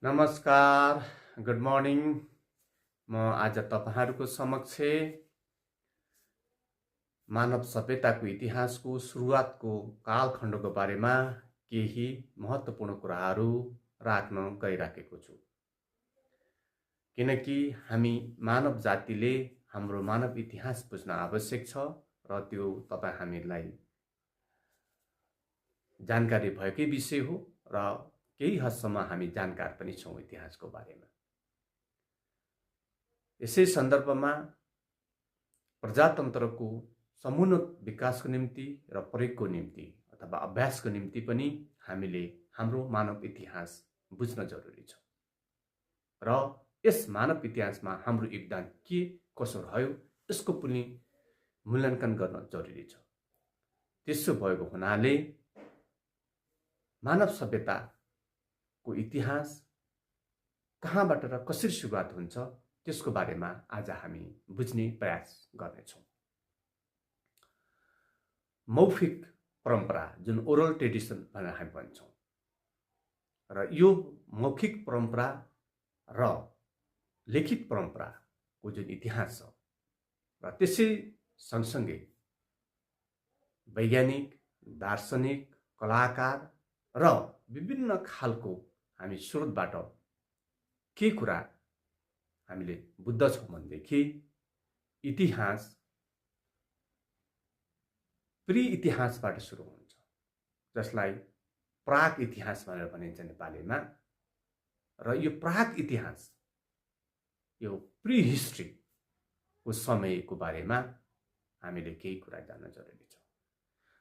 नमस्कार, good morning. म आज तपाईहरुको समक्ष मानव सभ्यताको इतिहासको सुरुवातको कालखण्डको बारेमा केही महत्त्वपूर्ण कुराहरू राख्न गइराखेको छु। किनकि हामी मानव जातिले हाम्रो मानव इतिहास बुझ्न आवश्यक छ र त्यो तपाई हामीलाई जानकारी भएकै विषय हो र केही हदसम्म हामी जानकार पनि छौं इतिहासको बारेमा। यसै सन्दर्भमा प्रजातन्त्रको समुन्नत विकासको निम्ति र प्रयोगको निम्ति अथवा अभ्यासको निम्ति पनि हामीले हाम्रो मानव इतिहास बुझ्न जरुरी छ र यस मानव इतिहासमा हाम्रो योगदान के कसो रह्यो यसको पनि मूल्याङ्कन गर्न जरुरी छ। त्यसो भएको हुनाले मानव सभ्यताको इतिहास कहाँबाट र कसरी सुरुवात हुन्छ त्यसको बारेमा आज हामी बुझ्ने प्रयास गर्नेछौं। मौखिक परम्परा जुन ओरल ट्रेडिसन भनेर हामी भन्छौं र यो मौखिक परम्परा र लिखित परम्पराको जुन इतिहास छ र त्यसै सँगसँगै वैज्ञानिक, दार्शनिक, कलाकार र विभिन्न खालको हामी स्रोतबाट के कुरा हामीले बुझ्दछौं भनेदेखि इतिहास प्री इतिहासबाट सुरु हुन्छ, जसलाई प्राग इतिहास भनेर भनिन्छ नेपालीमा। र यो प्राग इतिहास यो प्री हिस्ट्री को समयको बारेमा हामीले केही कुरा जान्न जरुरी छ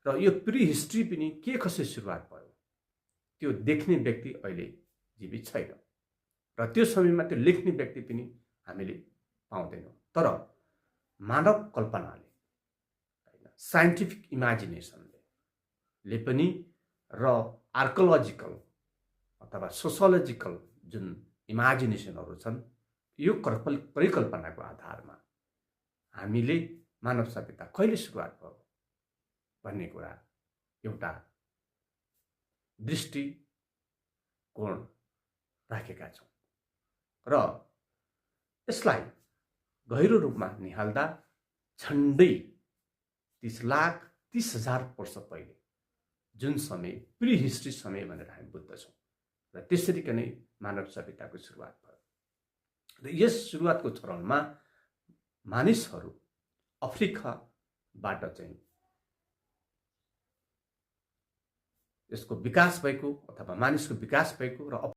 र यो प्री हिस्ट्री पनि के कसरी सुरुवात भयो त्यो देख्ने व्यक्ति अहिले जीवित छैन र त्यो समयमा त्यो लेख्ने व्यक्ति पनि हामीले पाउँदैनौं। तर मानव कल्पनाले साइन्टिफिक इमेजिनेसनले पनि र आर्कियोलोजिकल अथवा सोशियोलोजिकल जुन इमेजिनेसनहरु छन् यो परिकल्पनाको आधारमा हामीले मानव सभ्यता कहिले सुरुवात भयो भन्ने कुरा एउटा दृष्टिकोण राखेका छौं र यसलाई गहिरो रूपमा निहाल्दा झण्डै 30,30,000 वर्ष पहिले जुन समय प्री हिस्ट्री समय भनेर हामी बुझ्दछौं र त्यसरी नै मानव सभ्यताको सुरुवात भयो। र यस सुरुवातको चरणमा मानिसहरू अफ्रिकाबाट चाहिँ यसको विकास भएको अथवा मानिसको विकास भएको र